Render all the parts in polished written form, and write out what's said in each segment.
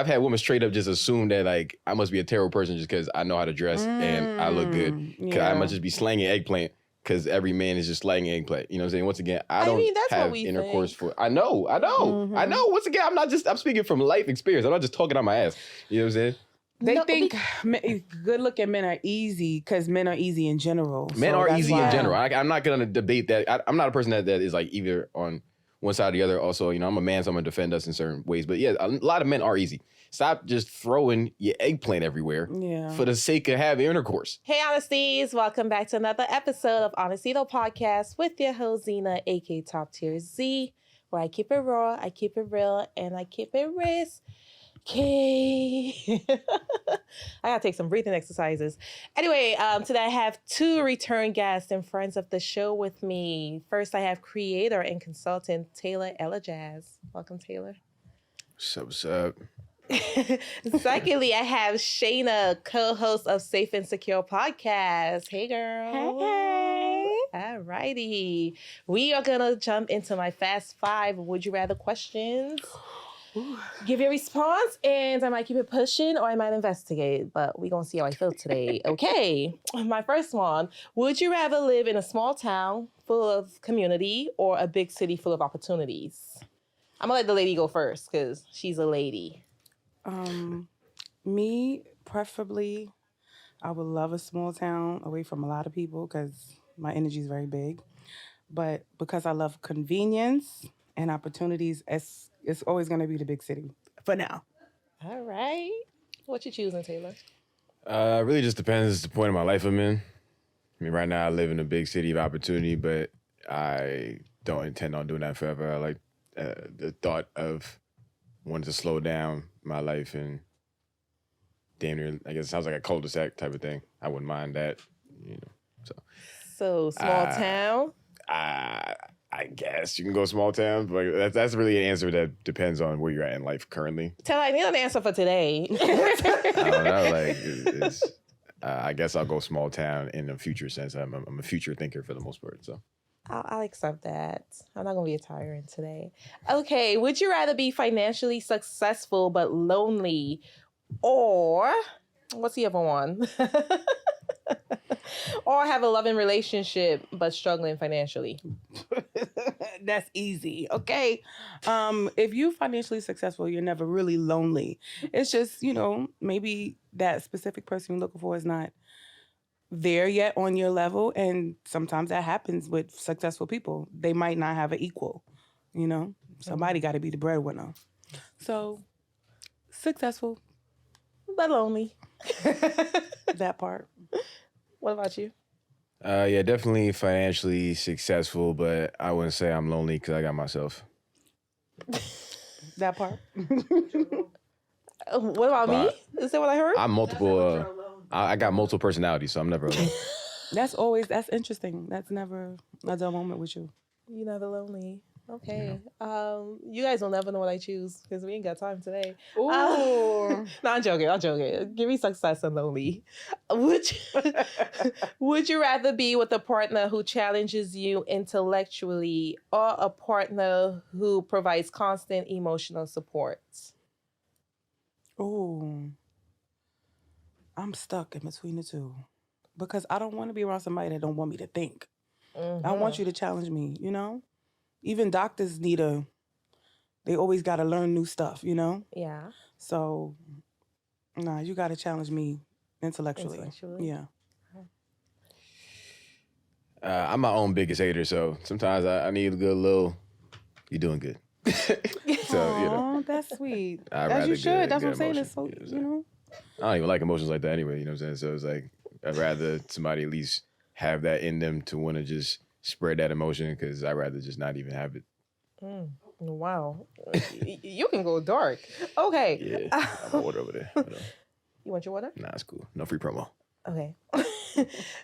I've had women straight up just assume that like I must be a terrible person just because I know how to dress and I look good. Cause I must just be slanging eggplant because every man is just slanging eggplant. You know what I'm saying? Once again, I don't that's have what we intercourse think. for. I know. Once again, I'm speaking from life experience. I'm not just talking out my ass. You know what I'm saying? They think good-looking men are easy because men are easy in general. Men so are that's easy why. in general. I'm not going to debate that. I'm not a person that is like either on one side or the other. Also, I'm a man, so I'm going to defend us in certain ways. But yeah, a lot of men are easy. Stop just throwing your eggplant everywhere for the sake of having intercourse. Hey, Honesties. Welcome back to another episode of Honestito Podcast with your host, Zena, a.k.a. Top Tier Z, where I keep it raw, I keep it real, and I keep it risky. I gotta take some breathing exercises. Anyway, today I have two return guests and friends of the show with me. First, I have creator and consultant Taylor Elajas. Welcome, Taylor. What's up? Secondly, I have Shayna, co-host of Safe and Secure Podcast. Hey, girl. Hey. All righty. We are gonna jump into my Fast 5 Would You Rather questions. Give your response, and I might keep it pushing or I might investigate, but we're going to see how I feel today. Okay, my first one. Would you rather live in a small town full of community or a big city full of opportunities? I'm going to let the lady go first because she's a lady. Me, preferably, I would love a small town away from a lot of people because my energy is very big. But because I love convenience and opportunities, it's always going to be the big city for now. All right. What you choosing, Taylor? Really just depends the point of my life I'm in. I mean, right now I live in a big city of opportunity, but I don't intend on doing that forever. I like the thought of wanting to slow down my life and damn near, I guess it sounds like a cul-de-sac type of thing. I wouldn't mind that, So small town? I guess you can go small town, but that's really an answer that depends on where you're at in life currently. Taylor, I need an answer for today. I don't know. I guess I'll go small town in a future sense. I'm a future thinker for the most part. So I'll accept that. I'm not going to be a tyrant today. Okay. Would you rather be financially successful but lonely, or what's the other one? Or have a loving relationship but struggling financially? That's easy. Okay. If you're financially successful, you're never really lonely. It's just, maybe that specific person you're looking for is not there yet on your level. And sometimes that happens with successful people. They might not have an equal, Somebody got to be the breadwinner. So, successful. But lonely. That part. What about you? Yeah, definitely financially successful, but I wouldn't say I'm lonely because I got myself. That part. What about me? Is that what I heard? I'm multiple. I got multiple personalities, so I'm never alone. That's interesting. That's never a dull moment with you. You're never lonely. Okay. Yeah. You guys will never know what I choose because we ain't got time today. Ooh. No, I'm joking. Give me success and lonely. Would you rather be with a partner who challenges you intellectually or a partner who provides constant emotional support? Ooh. I'm stuck in between the two because I don't want to be around somebody that don't want me to think. Mm-hmm. I want you to challenge me, Even doctors they always got to learn new stuff, Yeah. So, you got to challenge me intellectually. Yeah. I'm my own biggest hater, so sometimes I need a good little, you're doing good. So, that's sweet. As you should. That's what I'm saying. It's so, I don't even like emotions like that anyway, you know what I'm saying? So it's like, I'd rather somebody at least have that in them to want to just spread that emotion because I'd rather just not even have it. Wow. You can go dark. Okay. Yeah, I'm water over there. You want your water? Nah, it's cool. No free promo. Okay.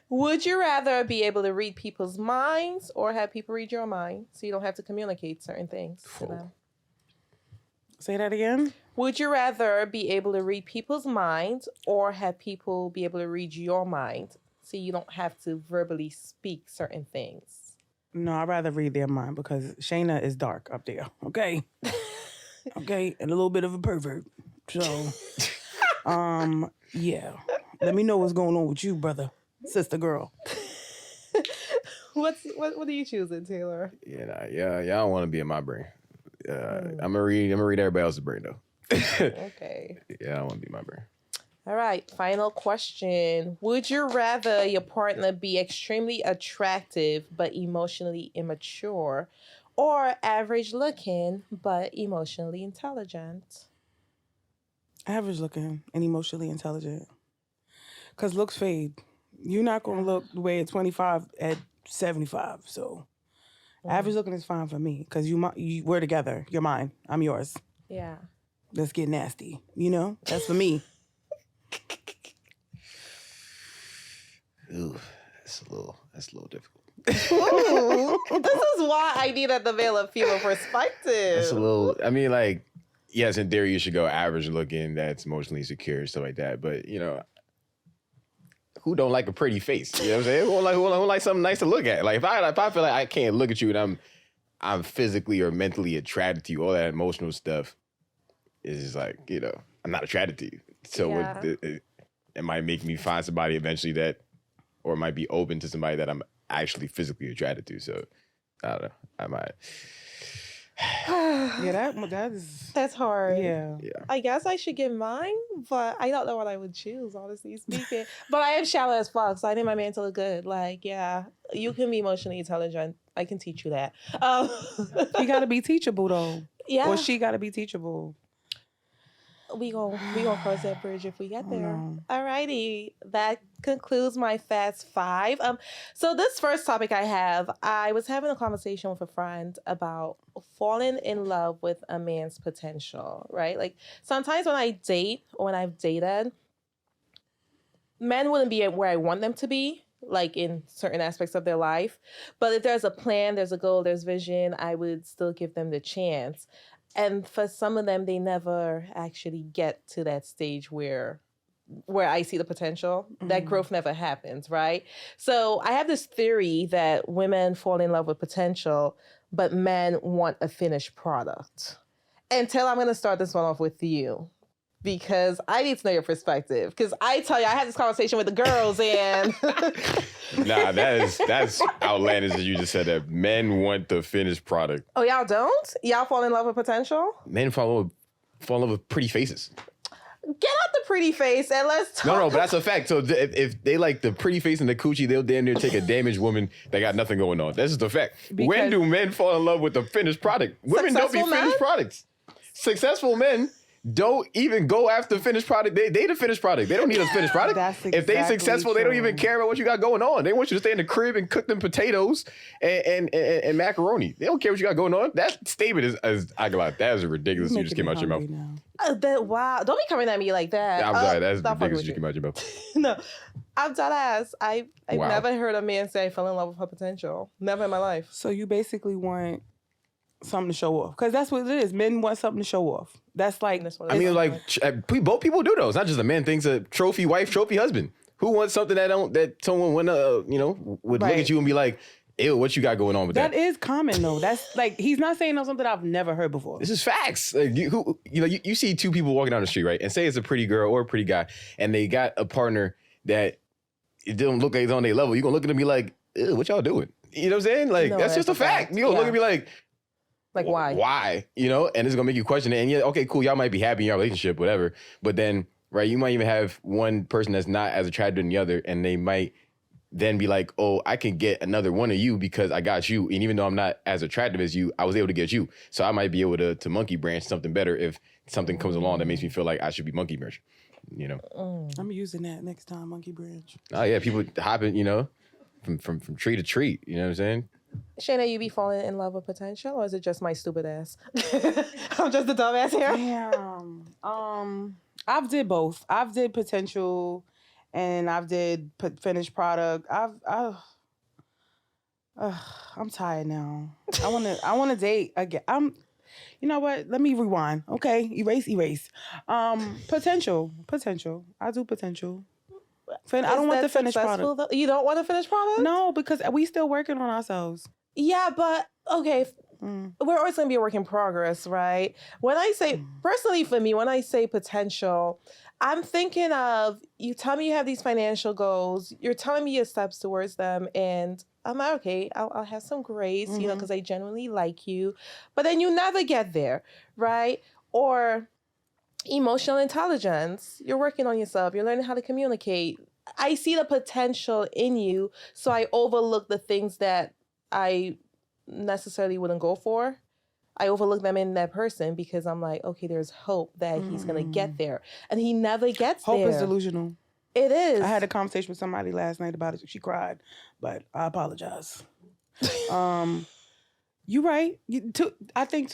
Would you rather be able to read people's minds or have people read your mind so you don't have to communicate certain things to them? Say that again? Would you rather be able to read people's minds or have people be able to read your mind so you don't have to verbally speak certain things? No, I'd rather read their mind because Shayna is dark up there, okay? Okay, and a little bit of a pervert. So, yeah. Let me know what's going on with you, brother, sister, girl. What are you choosing, Taylor? Yeah, y'all don't want to be in my brain. I'm gonna read everybody else's brain though. Okay. Yeah, I don't want to be in my brain. All right, final question. Would you rather your partner be extremely attractive but emotionally immature, or average looking but emotionally intelligent? Average looking and emotionally intelligent. Because looks fade. You're not going to look the way at 25 at 75. So average looking is fine for me because we're together. You're mine. I'm yours. Yeah. Let's get nasty. You know? That's for me. Ooh, that's a little difficult. Ooh, this is why I needed the male and female perspective. It's a little. I mean, like, yes, in theory, you should go average looking, that's emotionally secure, stuff like that. But who don't like a pretty face? You know what I'm saying? Who like something nice to look at? Like, if I feel like I can't look at you and I'm physically or mentally attracted to you, all that emotional stuff is just like, I'm not attracted to you. So it might make me find somebody eventually that, or it might be open to somebody that I'm actually physically attracted to. So I don't know. I might. Yeah, that is. That's hard. Yeah. I guess I should get mine, but I don't know what I would choose, honestly speaking. But I am shallow as fuck, so I need my man to look good. Like, yeah, you can be emotionally intelligent. I can teach you that. He got to be teachable, though. Yeah. Or she got to be teachable. We gonna cross that bridge if we get there. No. Alrighty, that concludes my Fast Five. So this first topic I was having a conversation with a friend about falling in love with a man's potential, right? Like sometimes when I date or when I've dated, men wouldn't be where I want them to be, like in certain aspects of their life. But if there's a plan, there's a goal, there's vision, I would still give them the chance. And for some of them, they never actually get to that stage where I see the potential. Mm-hmm. That growth never happens, right? So I have this theory that women fall in love with potential, but men want a finished product. And Taylor, I'm going to start this one off with you, because I need to know your perspective. Because I tell you, I had this conversation with the girls and... Nah, that's outlandish that you just said that. Men want the finished product. Oh, y'all don't? Y'all fall in love with potential? Men fall in love with pretty faces. Get out the pretty face and let's talk. No, but that's a fact. So if they like the pretty face and the coochie, they'll damn near take a damaged woman that got nothing going on. That's just a fact. When do men fall in love with the finished product? Women don't be finished products. Successful men don't even go after finished product. They the finished product. They don't need a finished product. That's exactly if they successful, true. They don't even care about what you got going on. They want you to stay in the crib and cook them potatoes and macaroni. They don't care what you got going on. That statement is I go out. That is ridiculous. You just came out your mouth. Wow. Don't be coming at me like that. I'm sorry. That's ridiculous. You came out your mouth. No, I'm dead ass. I've Wow. never heard a man say I fell in love with her potential. Never in my life. So you basically want something to show off, because that's what it is. Men want something to show off. That's like, I mean, like both people do those. Not just a man thinks a trophy wife, trophy husband. Who wants something that someone would look at you and be like, ew, what you got going on with that? That is common though. That's like, he's not saying something I've never heard before. This is facts. Like you see two people walking down the street, right? And say it's a pretty girl or a pretty guy, and they got a partner that it don't look like it's on their level. You're gonna look at them and be like, ew, what y'all doing? You know what I'm saying? Like, no, that's just a fact. You're gonna look and be like, why? Why? And it's gonna make you question it. And yeah, okay, cool. Y'all might be happy in your relationship, whatever. But then, right, you might even have one person that's not as attractive than the other, and they might then be like, oh, I can get another one of you because I got you. And even though I'm not as attractive as you, I was able to get you. So I might be able to monkey branch something better if something comes along that makes me feel like I should be monkey branch. I'm using that next time, monkey branch. Oh yeah, people hopping, from tree to tree. You know what I'm saying? Shayna, you be falling in love with potential, or is it just my stupid ass? I'm just a dumbass here. Damn. I've did both. I've did potential, and I've did finished product. I'm tired now. I wanna date again. You know what? Let me rewind. Okay, erase. Potential. I do potential. I don't want the finished product. Though? You don't want a finished product? No, because we still working on ourselves. Yeah, but okay. we're always going to be a work in progress, right? When I say, personally for me, when I say potential, I'm thinking of, you tell me you have these financial goals, you're telling me your steps towards them, and I'm like, okay, I'll have some grace, you know, because I genuinely like you. But then you never get there, right? Or emotional intelligence. You're working on yourself. You're learning how to communicate. I see the potential in you, so I overlook the things that I necessarily wouldn't go for. I overlook them in that person because I'm like, okay, there's hope that he's going to get there. And he never gets there. Hope is delusional. It is. I had a conversation with somebody last night about it. She cried, but I apologize. You're right. I think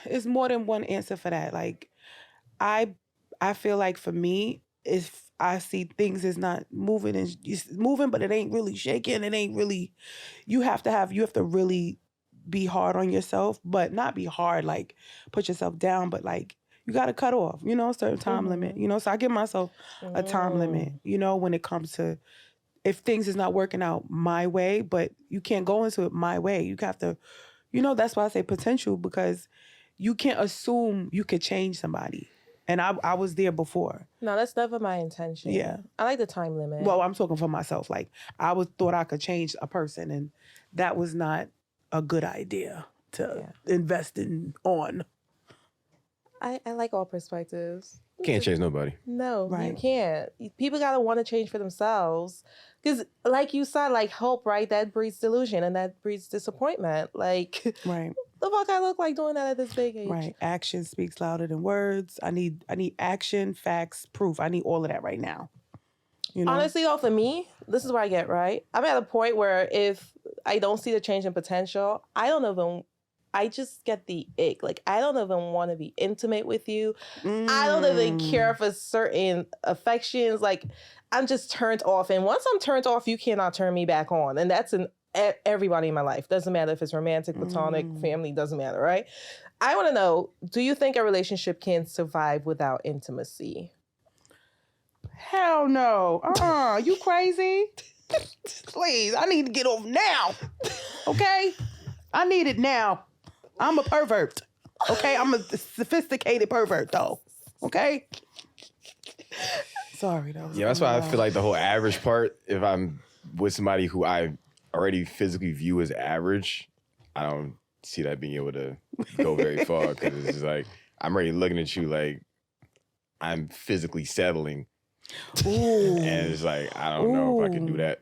it's more than one answer for that. Like, I feel like for me, if I see things is not moving and it's moving, but it ain't really shaking. It ain't really. You have to really be hard on yourself, but not be hard like put yourself down, but like you got to cut off. You know, a certain time limit. You know, so I give myself a time limit. You know, when it comes to if things is not working out my way, but you can't go into it my way. You have to. You know, that's why I say potential, because you can't assume you could change somebody. And I was there before. No, that's never my intention. Yeah. I like the time limit. Well, I'm talking for myself. Like, thought I could change a person, and that was not a good idea to invest on. I like all perspectives. Can't change nobody. No, Right. you can't. People got to want to change for themselves. Because like you said, like hope, right? That breeds delusion and that breeds disappointment. Like, Right. the fuck I look like doing that at this big age? Right. Action speaks louder than words. I need action, facts, proof. I need all of that right now. You know? Honestly, though, for me, this is where I get, right? I'm at a point where if I don't see the change in potential, I just get the ick. Like, I don't even want to be intimate with you. I don't even care for certain affections. Like, I'm just turned off. And once I'm turned off, you cannot turn me back on. And that's in everybody in my life. Doesn't matter if it's romantic, platonic, family, doesn't matter, right? I want to know, do you think a relationship can survive without intimacy? Hell no. You crazy? Please, I need to get off now. Okay? I need it now. I'm a pervert. Okay? I'm a sophisticated pervert, though. Okay? Sorry, that was That's why I feel like the whole average part, if I'm with somebody who I already physically view as average, I don't see that being able to go very far, because it's just like, I'm already looking at you like I'm physically settling. Ooh. And it's like, I don't know if I can do that.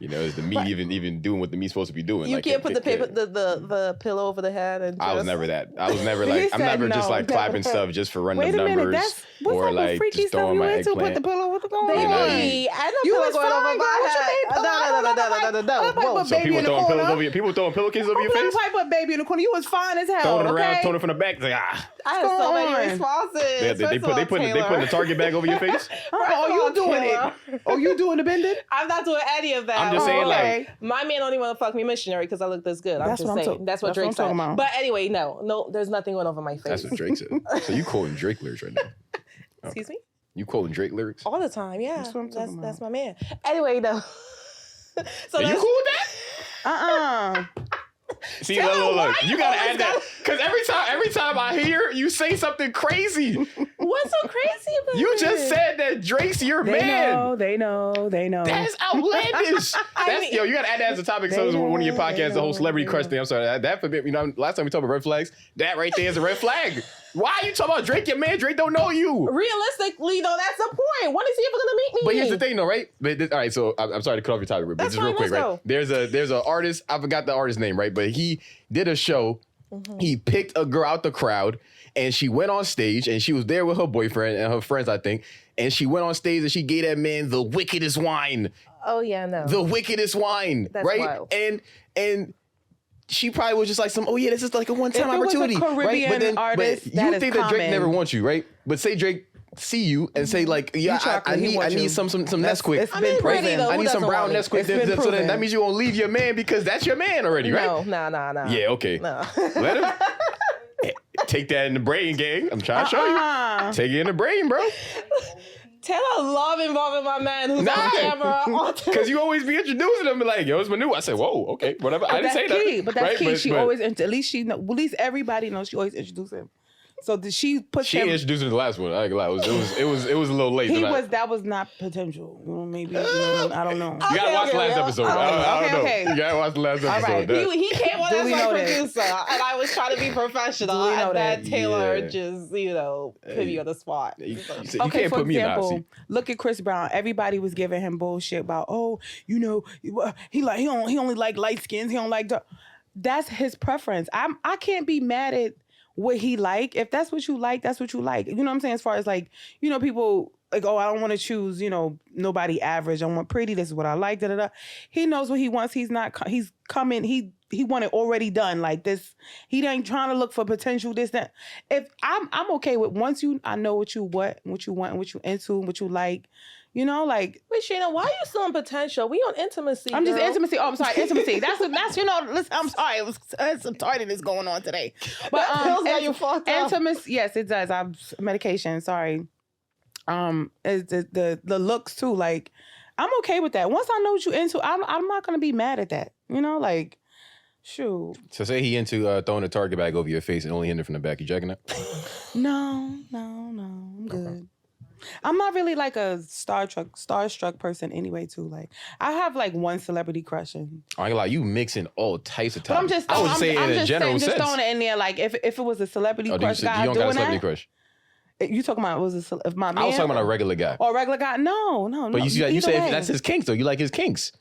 You know, is the meat even doing what the meat's supposed to be doing? You like, can't put the pillow over the head and I was never that. I was never like, I'm said never just no. like clapping stuff just for random Wait a minute, numbers, what or type of like freaky just stuff throwing you my into? Put eggplant. the pillow, what's going Yeah, on? nah, Hey, I know You pillow was going over fine, my girl. What you head. mean? No. So Baby in the corner. people throwing pillowcases over your face, Pipe up, baby in the corner. You was fine as hell. throwing it around, Okay? throwing it from the back. It's like, I have so many on? responses. they putting the target bag over your face. Oh, you doing it? Oh, you doing the bending? I'm not doing any of that. I'm just saying, okay. like, My man only want to fuck me missionary because I look this good. I'm That's just what I'm saying. ta- That's what that's what Drake I'm said. talking about. But anyway, no, there's nothing going over my face. that's what Drake said. So you quoting Drake lyrics right now? Excuse me? You quoting Drake lyrics? All the time, yeah. That's what I'm talking That's about. my man. Anyway, no. So Are you that's- cool with that? See, look. You gotta add that, because every time I hear you say something crazy, What's so crazy about it? you just said that Drake's your man. They know. That's outlandish. You gotta add that as a topic. So one of your podcasts, the whole celebrity crush thing. I'm sorry, that for me, last time we talked about red flags, that right there is a red flag. Why are you talking about Drake, your man? Drake don't know you. Realistically, though, that's the point. When is he ever gonna meet me? But here's the thing, though, right? All right, so I'm sorry to cut off your topic, but That's just real fine, quick, let's right? go. There's an artist, I forgot the artist's name, right? But he did a show. He picked a girl out the crowd, and she went on stage, and she was there with her boyfriend and her friends, I think. And she went on stage, and she gave that man the wickedest wine. Oh yeah, no. The wickedest wine, That's right? wild. And she probably was just like this is like a one-time If it was a opportunity, Caribbean right? artist, but that you is think that Drake common. never wants you, right? But say Drake see you and say like, I chocolate, he need wants you. some That's- Nesquik. it's been pretty, though. I Who need some doesn't brown want it? Nesquik. It's been So then proven. that means you gonna leave your man because that's your man already, right? No. Yeah, okay. No. Let him take that in the brain, gang. I'm trying to show you. Take it in the brain, bro. Taylor love involving my man who's on camera. Because you always be introducing them like, yo, it's my new. I said, whoa, okay, whatever. I didn't say that. But that's key. She always, at least everybody knows she always introduces him. So did she put She introduced him to the last one. I ain't gonna lie. It was a little late. That was not potential. Maybe I don't know. You gotta watch the last episode. I don't know. You gotta watch the last episode. Right. He came on as my producer, and I was trying to be professional. And that Taylor just, put me on the spot. You can't put me in the hot seat. Look at Chris Brown. Everybody was giving him bullshit about, he only like light skins. He don't like that's his preference. I can't be mad at what he like. If that's what you like, that's what you like. You know what I'm saying? As far as like, people like, oh, I don't want to choose, nobody average. I want pretty. This is what I like. Da da da. He knows what he wants. He's coming. He want it already done. Like this. He ain't trying to look for potential. This that. If I'm okay with once I know what you want, and what you into, and what you like. Like. Wait, Shayna, why are you still on potential? We on intimacy. I'm just intimacy. Oh, I'm sorry, intimacy. That's listen, I'm sorry. There's some tardiness going on today. But pills got you fucked up. Intimacy, yes, it does. I'm medication. Sorry. Is the looks too. Like, I'm okay with that. Once I know what you into, I'm not gonna be mad at that. Like, shoot. So say he into throwing a target bag over your face and only hitting it from the back. You jacking that? No. I'm good. Okay. I'm not really like a starstruck person anyway, too. Like, I have like one celebrity crush. I ain't gonna lie, you mixing all types of times. I'm just throwing it in there. Like, if it was a celebrity crush guy you don't got a celebrity crush? You talking about if my man? I was talking about a regular guy. Or a regular guy? No. But you say if that's his kinks though. You like his kinks.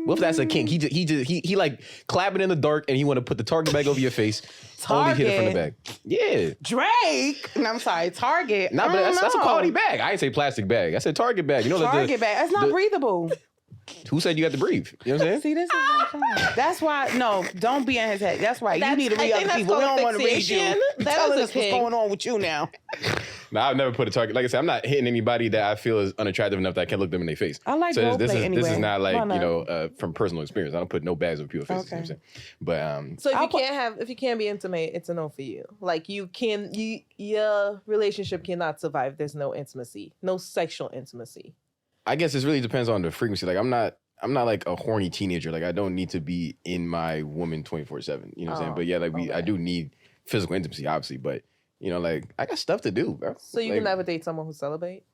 What if that's a kink? He like clapping in the dark and he want to put the target bag over your face. Only hit it from the back. Yeah. Drake. No, I'm sorry. Target. Nah, but that's a quality bag. I didn't say plastic bag. I said target bag. Target bag. It's not breathable. Who said you got to breathe? You know what I'm saying? See, this is what I'm saying. That's why, no, don't be in his head. That's right. You need to read other people. We don't want to read you. Telling us what's going on with you now. No, I've never put a target. Like I said, I'm not hitting anybody that I feel is unattractive enough that I can't look them in their face. I like role play anyway. This is not like, from personal experience. I don't put no bags over people's faces. Okay. You know what I'm saying? But, so if you can't be intimate, it's a no for you. Like your relationship cannot survive. There's no intimacy, no sexual intimacy. I guess it really depends on the frequency. Like I'm not like a horny teenager. Like I don't need to be in my woman 24/7. You know what I'm saying? But yeah, like I do need physical intimacy, obviously. But like I got stuff to do, bro. So you can never date someone who's celibate?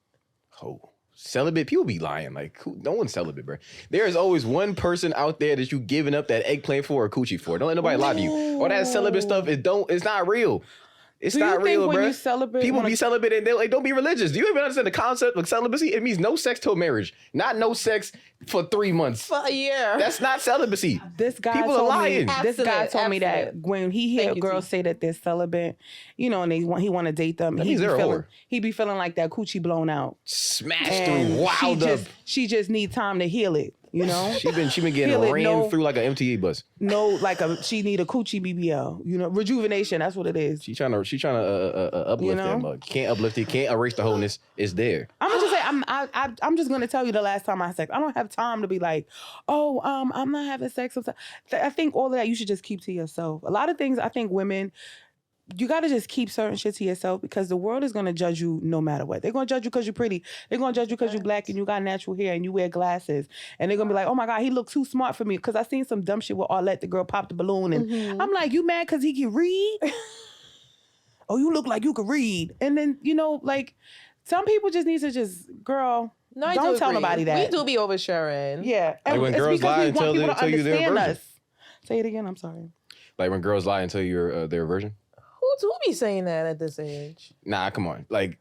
Oh, celibate? People be lying. Like no one's celibate, bro. There is always one person out there that you giving up that eggplant for or coochie for. Don't let nobody lie to you. All that celibate stuff, it's not real. It's not real, bro. People be celibate and they don't be religious. Do you even understand the concept of celibacy? It means no sex till marriage, not no sex for 3 months. For a year. That's not celibacy. This guy people are lying. This guy told me that when he hear girls say that they're celibate, and he want to date them, he be feeling like that coochie blown out, smashed through, wild up. She just need time to heal it. She been getting ran through like an MTA bus. She need a coochie BBL. Rejuvenation. That's what it is. She trying to uplift that mug. Can't uplift it. Can't erase the wholeness. It's there. I'm gonna just say I'm just gonna tell you the last time I had sex. I don't have time to be like, I'm not having sex. I think all of that you should just keep to yourself. A lot of things I think women. You got to just keep certain shit to yourself because the world is going to judge you no matter what. They're going to judge you because you're pretty. They're going to judge you because you're black and you got natural hair and you wear glasses. And they're going to be like, oh my God, he looks too smart for me. Because I seen some dumb shit where Arlette, the girl, popped the balloon. And I'm like, you mad because he can read? Oh, you look like you can read. And then, like, some people just need to girl, don't tell nobody that. We do be oversharing. Yeah. Like when girls lie and tell you their version. Say it again, I'm sorry. Like when girls lie and tell you their version? Who be saying that at this age? Nah, come on. Like,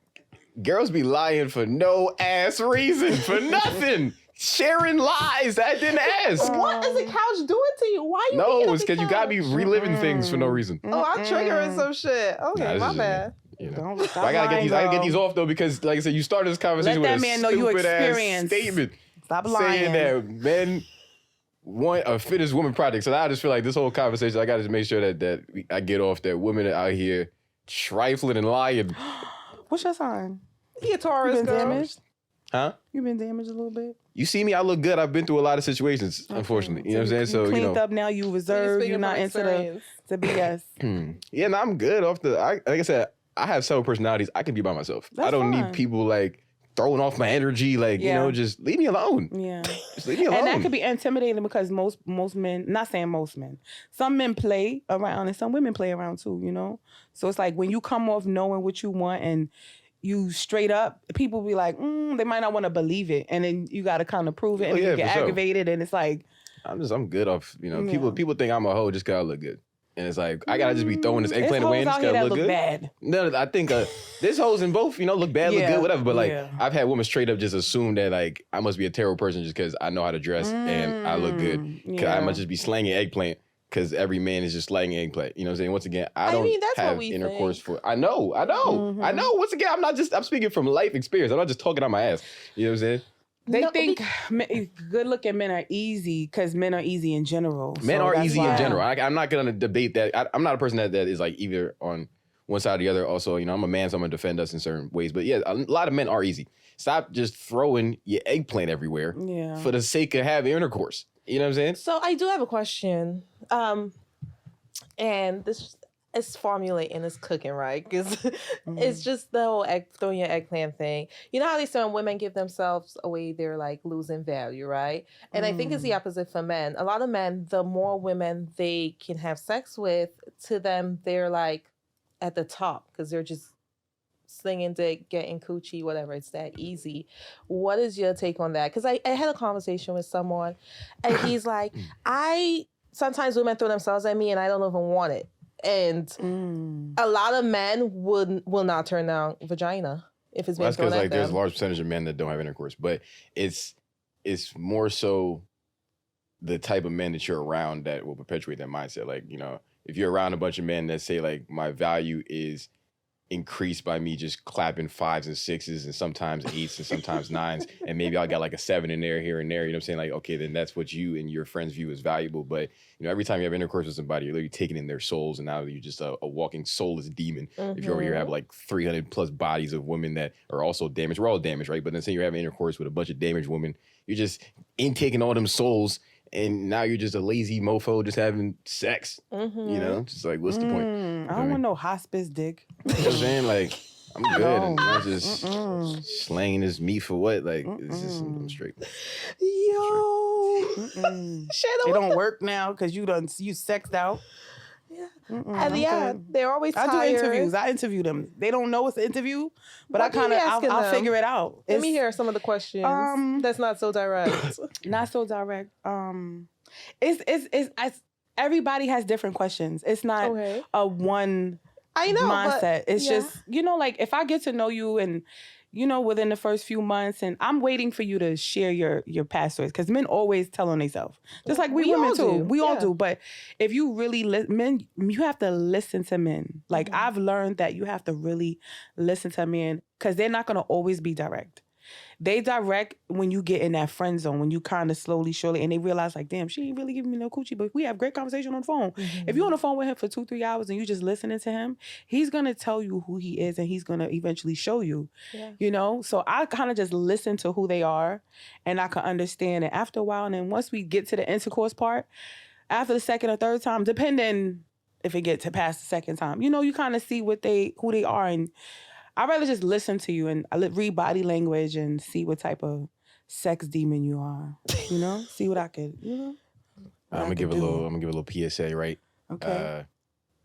girls be lying for no ass reason, for nothing. Sharing lies that I didn't ask. What is the couch doing to you? Why you? No, it's because you gotta be reliving things for no reason. Oh, I'm triggering some shit. Okay, my bad. I gotta get these off though because, like I said, you started this conversation with a stupid ass statement. Stop lying. Saying that men want a fittest woman project. So I just feel like this whole conversation, I gotta make sure that I get off that women are out here trifling and lying. What's your sign? He a Taurus. You been damaged? Huh? You been damaged a little bit? You see me, I look good. I've been through a lot of situations, unfortunately. You know what I'm saying? So cleaned up now, you reserved, you're not into the BS. Yeah, no, I'm good off like I said, I have several personalities. I can be by myself. I don't need people like throwing off my energy. Like, you know, just leave me alone. Yeah. Just leave me alone. And that could be intimidating because most men, not saying most men, some men play around and some women play around too, you know? So it's like when you come off knowing what you want and you straight up, people be like, they might not want to believe it. And then you got to kind of prove it and you get aggravated and it's like. I'm good off, you know, people think I'm a hoe just because I look good. And it's like, I gotta just be throwing this eggplant away and just gotta look good. Bad. No, I think there's hoes in both, you know, look bad, look good, whatever. But like, I've had women straight up just assume that like, I must be a terrible person just because I know how to dress and I look good. Cause I must just be slanging eggplant because every man is just slanging eggplant. You know what I'm saying? Once again, I don't have intercourse for. I know. Once again, I'm speaking from life experience. I'm not just talking out my ass. You know what I'm saying? They think good-looking men are easy because men are easy in general. Men are easy in general. I'm not going to debate that. I'm not a person that is like either on one side or the other. Also, you know, I'm a man, so I'm going to defend us in certain ways. But yeah, a lot of men are easy. Stop just throwing your eggplant everywhere for the sake of having intercourse. You know what I'm saying? So I do have a question. And this is formulating, it's cooking, right? Because it's just the whole throwing your eggplant thing. You know how they say when women give themselves away, they're like losing value, right? And I think it's the opposite for men. A lot of men, the more women they can have sex with, to them, they're like at the top because they're just slinging dick, getting coochie, whatever. It's that easy. What is your take on that? Because I had a conversation with someone and he's like, sometimes women throw themselves at me and I don't even want it. And a lot of men will not turn down vagina if it's being thrown at them. That's because there's a large percentage of men that don't have intercourse, but it's more so the type of men that you're around that will perpetuate that mindset. Like, you know, if you're around a bunch of men that say like my value is increased by me just clapping 5s and 6s and sometimes 8s and sometimes 9s and maybe I'll get like a 7 in there here and there, you know what I'm saying? Like, okay, then that's what you and your friends view as valuable. But you know, every time you have intercourse with somebody, you're literally taking in their souls and now you're just a walking soulless demon. If you over here have like 300 plus bodies of women that are also damaged, we're all damaged, right? But then say you're having intercourse with a bunch of damaged women, you're just intaking all them souls and now you're just a lazy mofo just having sex. You know, just like, what's the point? I don't want no hospice dick. You know what I'm saying? Like, I'm good. I'm not just slanging this meat for what? Like, it's just, I'm straight. Yo. Shayna, it don't work now because you sexed out. Yeah. And they're always tired. I do interviews. I interview them. They don't know it's an interview, but I'll figure it out. Let me hear some of the questions. That's not so direct. Not so direct. It's everybody has different questions. It's not a one mindset. It's just, you know, like if I get to know you and you know, within the first few months, and I'm waiting for you to share your past stories because men always tell on themselves, just like we women too. We all do. But if you really men, you have to listen to men. Like I've learned that you have to really listen to men because they're not gonna always be direct. They direct when you get in that friend zone, when you kind of slowly, surely, and they realize like, damn, she ain't really giving me no coochie, but we have great conversation on the phone. If you're on the phone with him for 2-3 hours and you just listening to him, he's going to tell you who he is and he's going to eventually show you, you know? So I kind of just listen to who they are and I can understand it after a while. And then once we get to the intercourse part, after the second or third time, depending if it gets to past the second time, you know, you kind of see who they are. And I'd rather just listen to you and read body language and see what type of sex demon you are. You know, see what I could. You know, I'm gonna give a little PSA, right? Okay.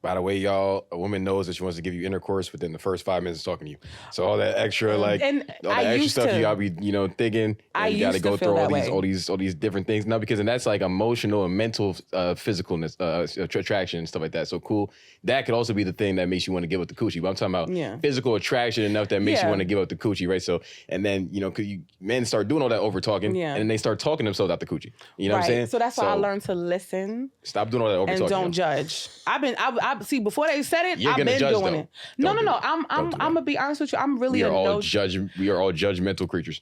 By the way, y'all, a woman knows that she wants to give you intercourse within the first 5 minutes of talking to you. So all that extra, like, all that extra stuff you gotta be, you know, thinking. And you gotta go through all these different things. No, because that's like emotional and mental physicalness, attraction and stuff like that. So cool. That could also be the thing that makes you want to give up the coochie. But I'm talking about physical attraction enough that makes you want to give up the coochie, right? So, and then, you know, cause men start doing all that over talking, and then they start talking themselves out the coochie. You know what I'm saying? So that's why I learned to listen. Stop doing all that over talking. And don't judge. I see, before they said it, I've been doing it. No. I'm gonna be honest with you. I'm really we are all judgmental creatures.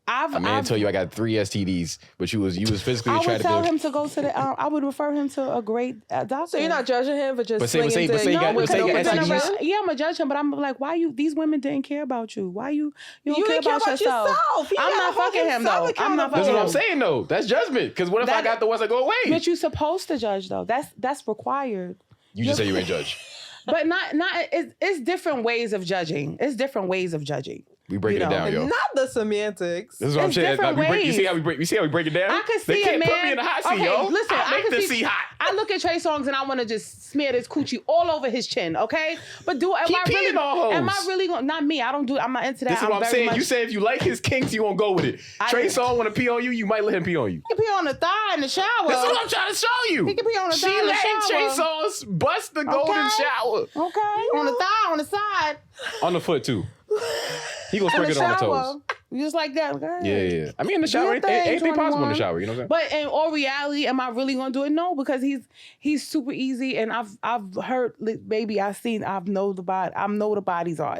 A man tell you I got 3 STDs, but you was physically attracted. I would tell him to go to the. I would refer him to a great doctor. So you're not judging him, but just but say you got STDs. Yeah, I'm gonna judge him, but I'm like, why you? These women didn't care about you. Why you don't care about yourself? I'm not fucking him though. I'm not fucking him. That's what I'm saying though. That's judgment. Because what if I got the ones that go away? But you're supposed to judge though. That's required. You just say you ain't judge. But not it's different ways of judging. It's different ways of judging. We break it down, yo. Not the semantics. This is what I'm It's saying. different You see how we break it down? I could see they can't a man. put me in the hot seat, okay, yo. listen, I make can the seat hot. I look at Trey Songz and I want to just smear this coochie all over his chin, okay? But am I really going? Not me. I don't do. I'm not into that. This is what I'm saying. You say if you like his kinks, you won't go with it. Trey Songz want to pee on you, you might let him pee on you. He can pee on the thigh in the shower. That's what I'm trying to show you. He can pee on the thigh in the shower. She letting Trey Songz bust the golden shower. Okay, on the thigh, on the side. On the foot too. He gonna sprinkle it on the toes. Just like that. Okay. Yeah. I mean, in the shower, anything possible in the shower. You know what I'm saying? But in all reality, am I really gonna do it? No, because he's super easy, and I've heard, baby, I know the bodies are.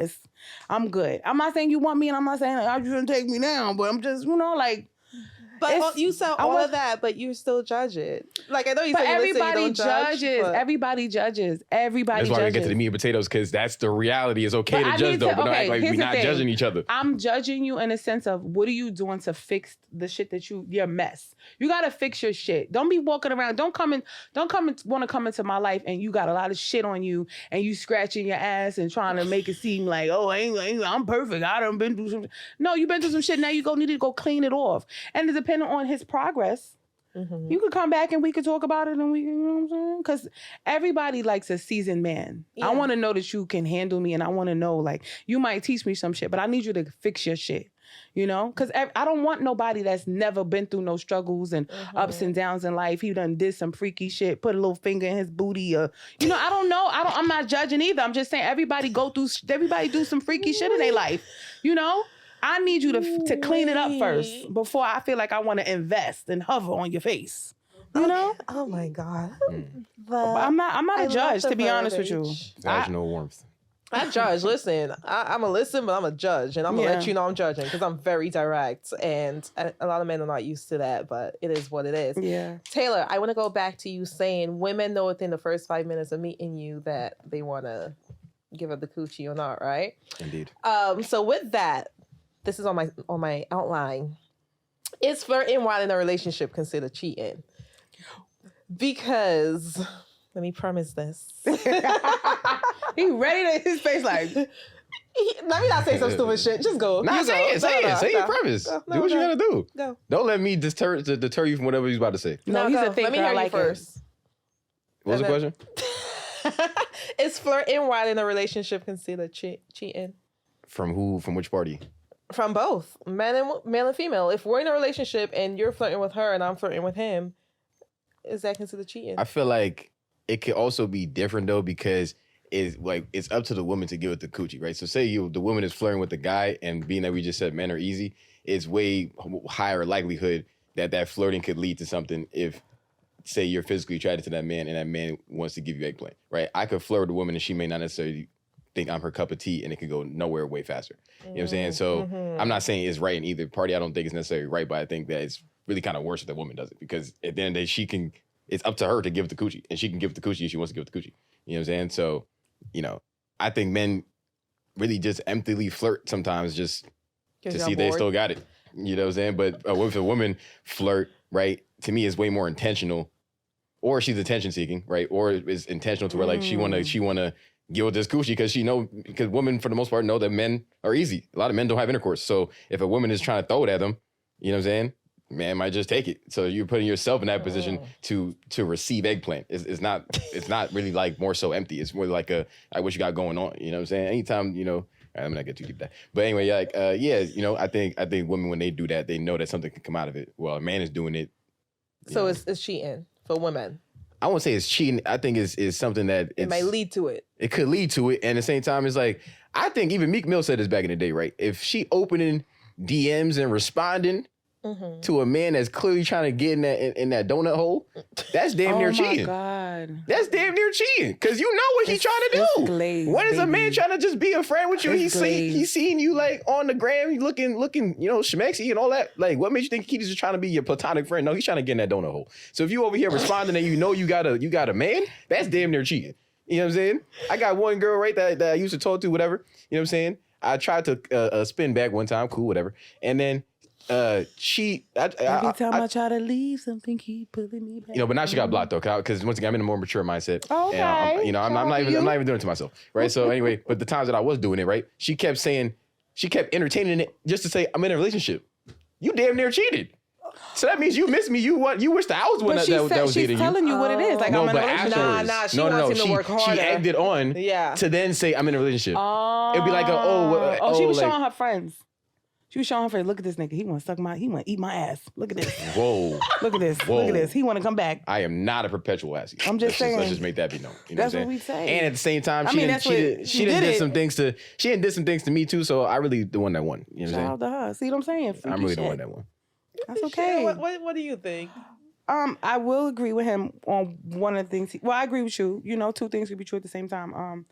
I'm good. I'm not saying you want me, and I'm not saying you shouldn't take me down, but I'm just like. But you said all of that, but you still judge it. Like, I know you said everybody judges. But... Everybody judges. Everybody judges. That's why we get to the meat and potatoes, because that's the reality. It's okay to judge, though, but don't act like we're not judging each other. I'm judging you in a sense of, what are you doing to fix the shit that your mess? You gotta fix your shit. Don't be walking around. Don't come want to come into my life and you got a lot of shit on you and you scratching your ass and trying to make it seem like, oh, I'm perfect. I done been through some. No, you've been through some shit. Now you need to go clean it off. And depending on his progress, you could come back and we could talk about it, and you know what I'm saying? Because everybody likes a seasoned man. Yeah. I want to know that you can handle me, and I want to know, like, you might teach me some shit, but I need you to fix your shit. You know? Because I don't want nobody that's never been through no struggles and ups and downs in life. He done did some freaky shit, put a little finger in his booty. I don't know. I'm not judging either. I'm just saying everybody do some freaky shit in their life. You know? I need you to clean it up first before I feel like I want to invest and hover on your face. You know? Oh my God. But I'm not a judge, to be honest with you. Vaginal warmth. I judge. Listen, I'm a listen, but I'm a judge, and I'm gonna let you know I'm judging because I'm very direct, and a lot of men are not used to that, but it is what it is. Yeah. Taylor, I want to go back to you saying women know within the first 5 minutes of meeting you that they want to give up the coochie or not, right? Indeed. So with that. This is on my outline. Is flirting while in a relationship considered cheating? Because let me premise this. He ready to his face like. Let me not say some stupid shit. Just go. Nah, say it. Say your premise. Do what you gotta do. Go. Don't let me deter you from whatever he's about to say. No, he's a thinker. Let me hear you first. What was the question? Is flirting while in a relationship considered cheating? From who? From which party? From both, male and female. If we're in a relationship and you're flirting with her and I'm flirting with him, is that considered cheating? I feel like it could also be different though, because it's up to the woman to give it the coochie, right? So say the woman is flirting with the guy, and being that we just said men are easy, it's way higher likelihood that flirting could lead to something if, say, you're physically attracted to that man and that man wants to give you eggplant, right? I could flirt with a woman and she may not necessarily think I'm her cup of tea, and it could go nowhere way faster. You know what I'm saying? So I'm not saying it's right in either party. I don't think it's necessarily right, but I think that it's really kind of worse if the woman does it, because at the end of the day, it's up to her to give the coochie, and she can give the coochie if she wants to give the coochie. You know what I'm saying? So, I think men really just emptily flirt sometimes just to see they still got it. You know what I'm saying? But if a woman flirt, right, to me is way more intentional, or she's attention seeking, right? Or is intentional to where like she wanna get with this coochie because women for the most part know that men are easy. A lot of men don't have intercourse. So if a woman is trying to throw it at them, you know what I'm saying? Man might just take it. So you're putting yourself in that position to receive eggplant. It's not really like more so empty. It's more like what you got going on. You know what I'm saying? Anytime, I'm not get too deep that. But anyway, I think women, when they do that, they know that something can come out of it. Well, a man is doing it. So it's cheating for women. I won't say it's cheating. I think it's something that it might lead to it. It could lead to it. And at the same time, it's like, I think even Meek Mill said this back in the day, right? If she opening DMs and responding to a man that's clearly trying to get in that donut hole, that's damn near cheating. Oh my God. That's damn near cheating. Because you know what he's trying to do. Glazed, when is a man trying to just be a friend with you? He's seen you like on the gram, looking, schmexy and all that. Like, what makes you think he's just trying to be your platonic friend? No, he's trying to get in that donut hole. So if you over here responding and you got a man, that's damn near cheating. You know what I'm saying? I got one girl, right, that I used to talk to, whatever. You know what I'm saying? I tried to spin back one time, cool, whatever. And then every time I try to leave, something keep pulling me back. But now she got blocked though, because once again, I'm in a more mature mindset. Okay. And I'm not even doing it to myself, right? So anyway, but the times that I was doing it, right, she kept saying she kept entertaining it just to say, I'm in a relationship. You damn near cheated. So that means you missed me. You wish that I was the one that was dating you. She's telling you what it is. Like, no, I'm in a but relationship. afterwards. She wants him to work harder. She egged it on to then say, I'm in a relationship. It'd be like, she was showing her friends. She was showing her friends, look at this nigga. He want to eat my ass. Look at this. Whoa. Look at this. Whoa. Look at this. He want to come back. I am not a perpetual ass eater. I'm just saying. Let's just make that be known. You know That's what we say. And at the same time, she did some things to me too. So I really the one that won. You know what I'm saying? Shout out to her. See what I'm saying? I'm really the one that won. That's okay. What do you think? I will agree with him on one of the things. I agree with you. You know, two things could be true at the same time.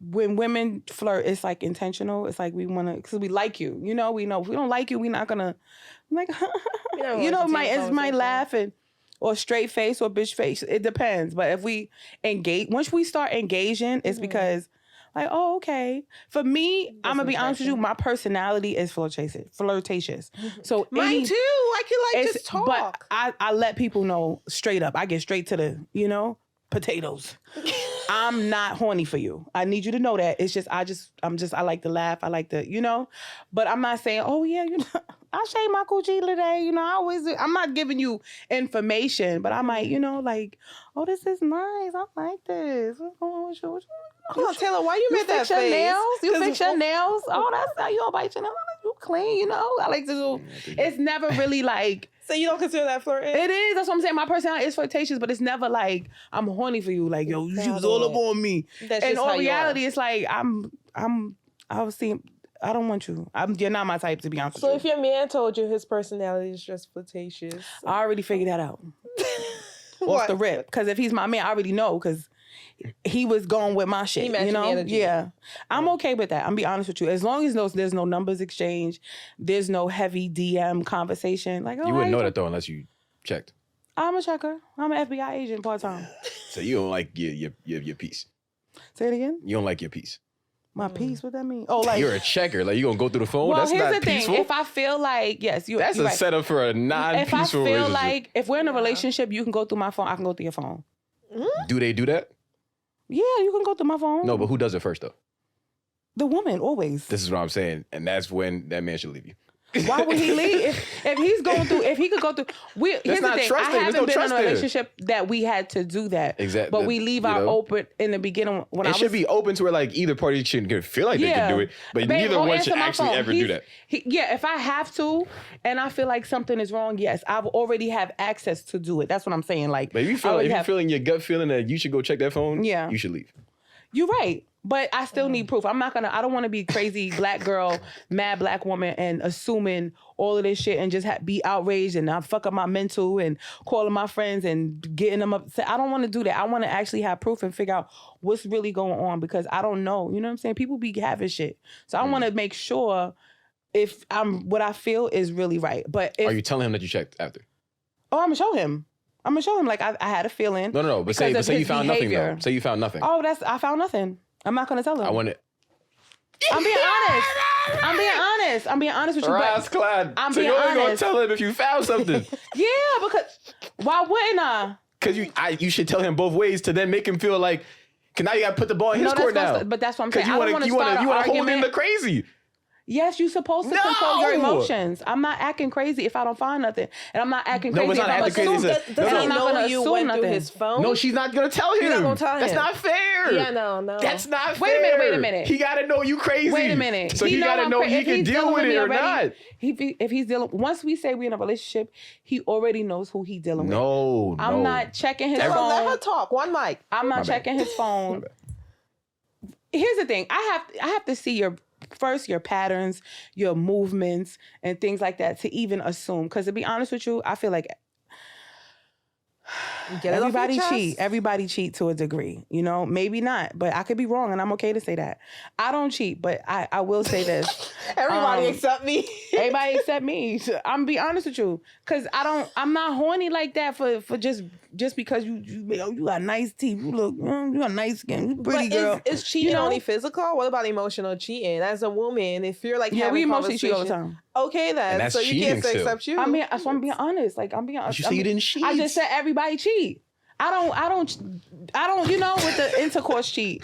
When women flirt, it's like intentional. It's like we want to, because we like you. You know, we know if we don't like you, we're not gonna like, might laugh or straight face or bitch face. It depends. But if we engage, once we start engaging, it's because like, oh, okay. For me, I'm gonna be honest with you. My personality is flirtatious. So mine too. I can just talk. But I let people know straight up. I get straight to the, potatoes. I'm not horny for you. I need you to know that. It's just, I like to laugh. I like to, but I'm not saying, oh yeah, I shave my coochie today. I'm not giving you information, but I might, like, oh, this is nice. I like this. What's going on with you? Hold on, Taylor, why you made that fix your face? nails? You fix your nails? Oh, that's how you don't bite your nails. You clean, I like to do. It's never really like. So you don't consider that flirting? It is. That's what I'm saying. My personality is flirtatious, but it's never like I'm horny for you. Like, yo, she was all up on me. That's and just how in reality, you are. it's like I was seeing. I don't want you. You're not my type, to be honest with you. So if your man told you his personality is just flirtatious, I already figured that out off the rip. Because if he's my man, I already know. Because he was going with my shit. He matched the energy. Yeah, I'm okay with that. I'm be honest with you. As long as there's no numbers exchange, there's no heavy DM conversation. Like, you wouldn't know that though unless you checked. I'm a checker. I'm an FBI agent part time. So you don't like your piece. Say it again. You don't like your piece. My piece? What that mean? Oh, like you're a checker. Like you gonna go through the phone? Well, that's here's not the thing. peaceful. If I feel like that's a right. setup for a non-peaceful If I feel relationship. like if we're in a relationship, you can go through my phone. I can go through your phone. Do they do that? Yeah, you can go through my phone. No, but who does it first though? The woman always. This is what I'm saying, and that's when that man should leave you. Why would he leave? If he's going through, if he could go through, here's the thing. I haven't been in a relationship that we had to do that. Exactly. But we leave our open in the beginning when it should be open to where like either party shouldn't feel like they can do it, but neither one should actually ever do that. If I have to, and I feel like something is wrong, yes, I've already have access to do it. That's what I'm saying. Like, but if you feel in your gut feeling that you should go check that phone, you should leave. You're right. But I still need proof. I don't want to be crazy black girl, mad black woman and assuming all of this shit and just be outraged and I fuck up my mental and calling my friends and getting them upset. I don't want to do that. I want to actually have proof and figure out what's really going on because I don't know. You know what I'm saying? People be having shit. So I want to make sure if what I feel is really right. But are you telling him that you checked after? Oh, I'm going to show him. I'm going to show him like I had a feeling. No. But say you found nothing though. Say you found nothing. Oh, I found nothing. I'm not going to tell him. I want it. I'm being honest with you. Rasclad. I'm so being you're only honest. going to tell him if you found something. Yeah, because why wouldn't I? Because you should tell him both ways to then make him feel like, now you got to put the ball in his court now. But that's what I'm saying. You want to hold in the crazy. Yes, you're supposed to control your emotions. I'm not acting crazy if I don't find nothing. And I'm not acting crazy if I don't assume nothing. Does he know you went through his phone? No, she's not going to tell him. You're not going to tell him. That's not fair. Yeah, no. That's not fair. Wait a minute. He got to know you crazy. Wait a minute. So he got to know he can deal with it or not. If he's dealing, once we say we're in a relationship, he already knows who he's dealing with. No. I'm not checking his phone. Let her talk. One mic. I'm not checking his phone. Here's the thing. I have to see your patterns, your movements, and things like that to even assume. Because to be honest with you, I feel like everybody cheat to a degree. Maybe not, but I could be wrong, and I'm okay to say that. I don't cheat, but I will say this. Everybody except me. Everybody except me. I'm be honest with you, because I'm not horny like that for just because you got nice teeth, you got nice skin, you pretty girl. Is cheating only physical? What about emotional cheating? As a woman, if you're like having we emotionally cheat all the time. Okay, then so you can't say except you. I'm being honest. Like I'm being honest. You say you didn't cheat. I just said everybody cheat. I don't. With the intercourse cheat.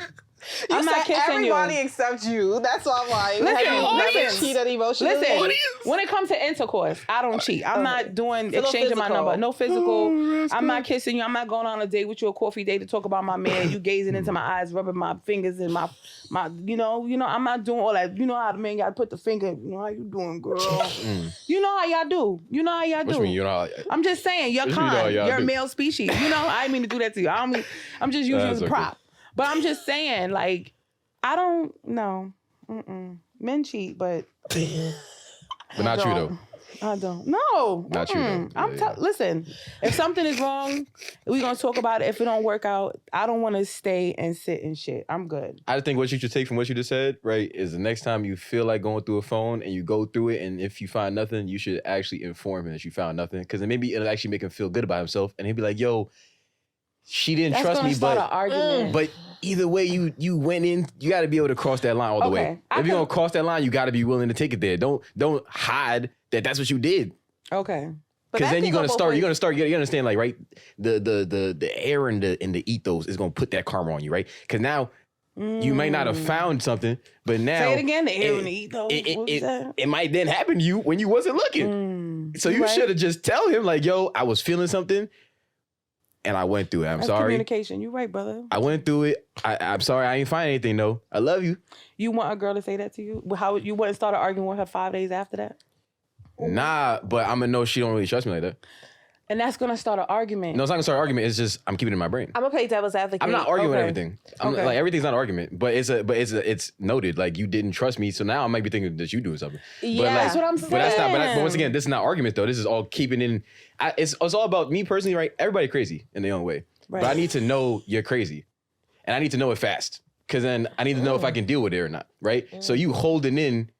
I'm not kissing everybody you. except you. That's why I'm like, Listen, have you never listen. cheated emotionally? Listen, when it comes to intercourse, I don't cheat. I'm not doing So no exchanging my physical. number. No physical. Oh, I'm not kissing you. I'm not going on a date with you, a coffee date to talk about my man. You gazing into my eyes, rubbing my fingers in my you know, I'm not doing all that. You know how the man got to put the finger, you know, how you doing, girl? You know how y'all do. You know how y'all do. What you mean? You know how? I'm just saying, you're What you mean, kind. y'all You're a do? male species. You know, I didn't mean to do that to you. I'm just using you as a That's prop. But I'm just saying, like, I don't know. Men cheat, but But not you though. I don't. No. Not you, though. I'm Yeah. Listen, if something is wrong, we're going to talk about it. If it don't work out, I don't want to stay and sit and shit. I'm good. I think what you should take from what you just said, right, is the next time you feel like going through a phone and you go through it, and if you find nothing, you should actually inform him that you found nothing, because then maybe it'll actually make him feel good about himself, and he'll be like, "Yo, she didn't That's trust gonna me, start but an argument. but either way, you went in. You got to be able to cross that line all the way. Okay, I If you're can- gonna cross that line, you got to be willing to take it there. Don't hide that that's what you did. Okay. But Because that then can you're go gonna both start. ways. You understand, like, right? The air and the ethos is gonna put that karma on you, right? Because now you might not have found something, but now Say it again. The air and the ethos. What was that? it might then happen to you when you wasn't looking. So you Right. should have just tell him, like, yo, I was feeling something, and I went through it. I'm That's sorry. communication. You're right, brother. I went through it. I'm sorry. I ain't find anything though. I love you. You want a girl to say that to you? How you wouldn't start arguing with her 5 days after that? Nah, but I'm gonna know she don't really trust me like that. And that's gonna start an argument. No, it's not gonna start an argument. It's just I'm keeping it in my brain. I'm gonna play devil's advocate. I'm not arguing with Okay. everything. Okay. Like, everything's not an argument, but it's noted. Like, you didn't trust me, so now I might be thinking that you doing something. Yeah. but like, That's what I'm But that's not. But once saying. again, this is not argument though. This is all keeping in. It's all about me personally, right? Everybody crazy in their own way, Right. but I need to know you're crazy, and I need to know it fast, because then I need to know if I can deal with it or not, right? So you holding in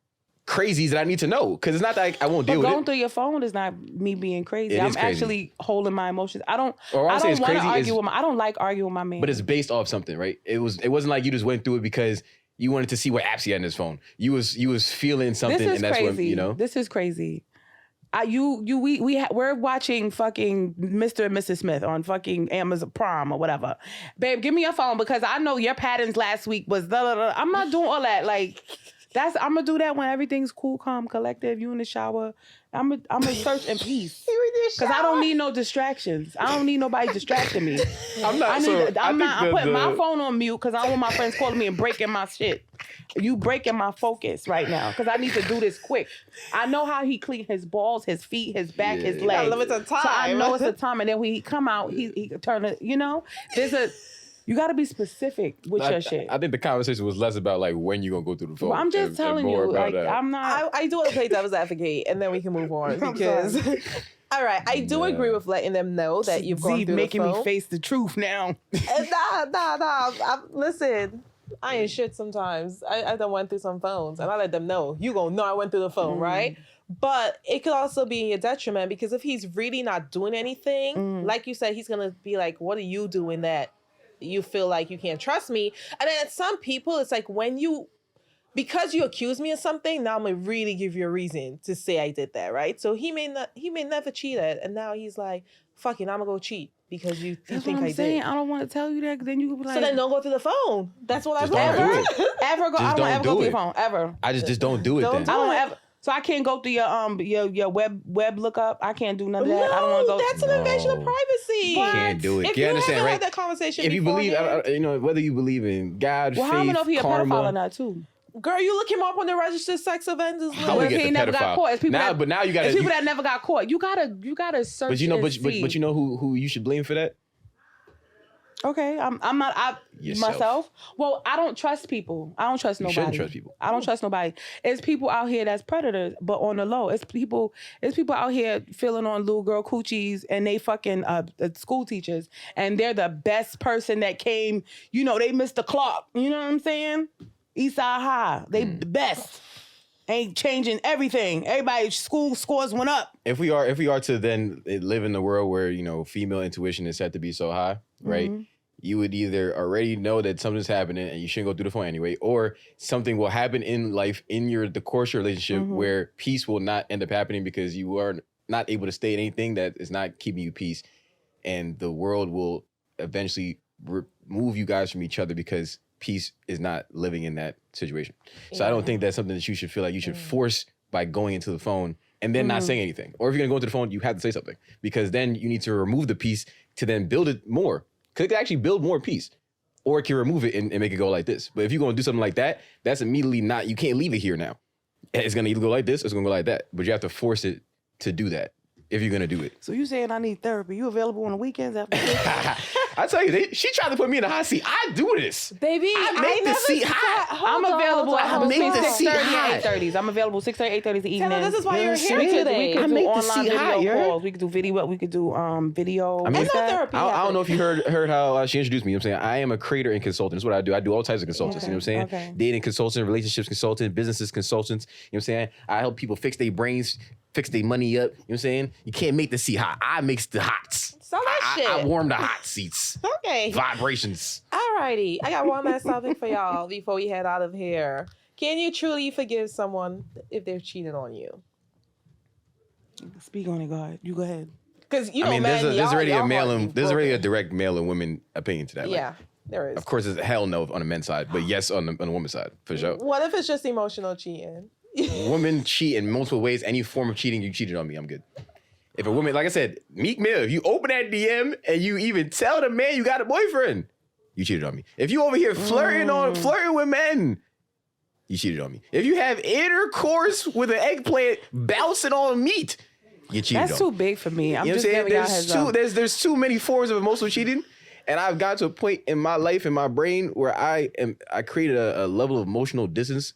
crazies that I need to know, because it's not that I won't But deal with going it. through your phone is not me being crazy. It I'm is crazy. actually holding my emotions. I don't. Or I I say don't it's want to crazy argue is- with my. I don't like arguing with my man. But it's based off something, right? It wasn't like you just went through it because you wanted to see what apps he had in his phone. You was feeling something, this is and that's crazy. what, you know. This is crazy. We're watching fucking Mr. and Mrs. Smith on fucking Amazon Prime or whatever. Babe, give me your phone, because I know your patterns last week was I'm not doing all that. Like, I'm gonna do that when everything's cool, calm, collective. You in the shower. I'm gonna search in peace. Because I don't need no distractions. I don't need nobody distracting me. I'm not. I'm putting my phone on mute because I don't want my friends calling me and breaking my shit. You breaking my focus right now because I need to do this quick. I know how he clean his balls, his feet, his back, his Yeah. legs. Gotta limit the So I time. know it's a time, and then when he come out, he turn it. You know, you got to be specific with your shit. I think the conversation was less about like when you gonna go through the phone. Well, I'm just and telling more you, about, like, I'm not. I do want to play devil's advocate, and then we can move on because. All right, I do agree with letting them know that you've gone Z through making the me phone. face the truth now. Nah. Listen, I ain't shit sometimes. I done went through some phones, and I let them know. You gonna know I went through the phone, right? But it could also be in your detriment, because if he's really not doing anything, like you said, he's gonna be like, "What are you doing that you feel like you can't trust me?" And then some people, it's like because you accuse me of something, now I'm gonna really give you a reason to say I did that, right? So he may never cheated, and now he's like, "Fuck it, I'm gonna go cheat because you That's think what I'm I saying. did." I don't want to tell you that, 'cause then you could be like, So then don't go through the phone. That's what I've Just don't ever. do it. ever go. Just I don't don't ever do go through it. your phone ever. I just don't do it Don't then. do I don't it. ever. So I can't go through your web lookup. I can't do none of that. I don't want to No, go. that's an invasion of No. privacy. What? Can't do it. If You you understand, haven't right? had that conversation If you believe, beforehand, whether you believe in God, Well, how am I faith, know if he a karma. pedophile or not too? girl, you look him up on the registered sex offenders list. How we If get he the never got pedophile? caught, it's people now, that- but now you got It's people that never got caught. You gotta search. But you know, and but see. you know who you should blame for that? Okay, I'm not Yourself. myself. Well, I don't trust people. I don't trust You nobody. shouldn't trust people. I don't trust nobody. It's people out here that's predators, but on the low. It's people out here feeling on little girl coochies, and they fucking school teachers, and they're the best person that came. You know, they missed the clock. You know what I'm saying? Eastside High, they the best. Ain't changing everything. Everybody's school scores went up. If we are to then live in the world where, you know, female intuition is said to be so high, right? You would either already know that something's happening and you shouldn't go through the phone anyway, or something will happen in life in the course of your relationship where peace will not end up happening because you are not able to stay in anything that is not keeping you peace, and the world will eventually remove you guys from each other because peace is not living in that situation. So I don't think that's something that you should feel like you should force by going into the phone and then not saying anything. Or if you're gonna go into the phone, you have to say something, because then you need to remove the peace to then build it more. Because it can actually build more peace. Or it can remove it and make it go like this. But if you're gonna do something like that, that's immediately not, you can't leave it here now. It's gonna either go like this or it's gonna go like that. But you have to force it to do that if you're gonna do it. So you saying I need therapy? You available on the weekends after this? I tell you, she tried to put me in the hot seat. I do this. Baby, I make the seat hot. I'm available at I make the seat 6:30 hot. and 8:30s. I'm available 6:30, 8:30 the evening. Taylor, this is why you're here We today. could I do make the online seat hot, video you calls. We could do video. We could do video. I mean, And no therapy. I don't know if you heard how she introduced me. You know what I'm saying? I am a creator and consultant. That's what I do. I do all types of consultants. You know what I'm saying? Okay. Dating consultant, relationships consultant, businesses consultants. You know what I'm saying? I help people fix their brains, fix their money up. You know what I'm saying? You can't make the seat hot. I makes the hots. So that shit. I warm the hot seats. Okay. Vibrations. Alrighty. I got one last topic for y'all before we head out of here. Can you truly forgive someone if they've cheated on you? Speak on it, God. You go ahead. Because you know, I mean, man, there's already y'all a male heart be and there's already a broken. direct male and women opinion to that. Like, Yeah, there is. of course, there's a hell no on the men's side, but yes on the woman's side for sure. What if it's just emotional cheating? Women cheat in multiple ways. Any form of cheating, you cheated on me, I'm good. If a woman, like I said, Meek Mill, if you open that DM and you even tell the man you got a boyfriend, you cheated on me. If you over here flirting with men, you cheated on me. If you have intercourse with an eggplant bouncing on meat, you cheated on me. That's too big for me. I'm You know just what I'm giving y'all saying? heads up. There's too many forms of emotional cheating. And I've got to a point in my life, in my brain, where I created a level of emotional distance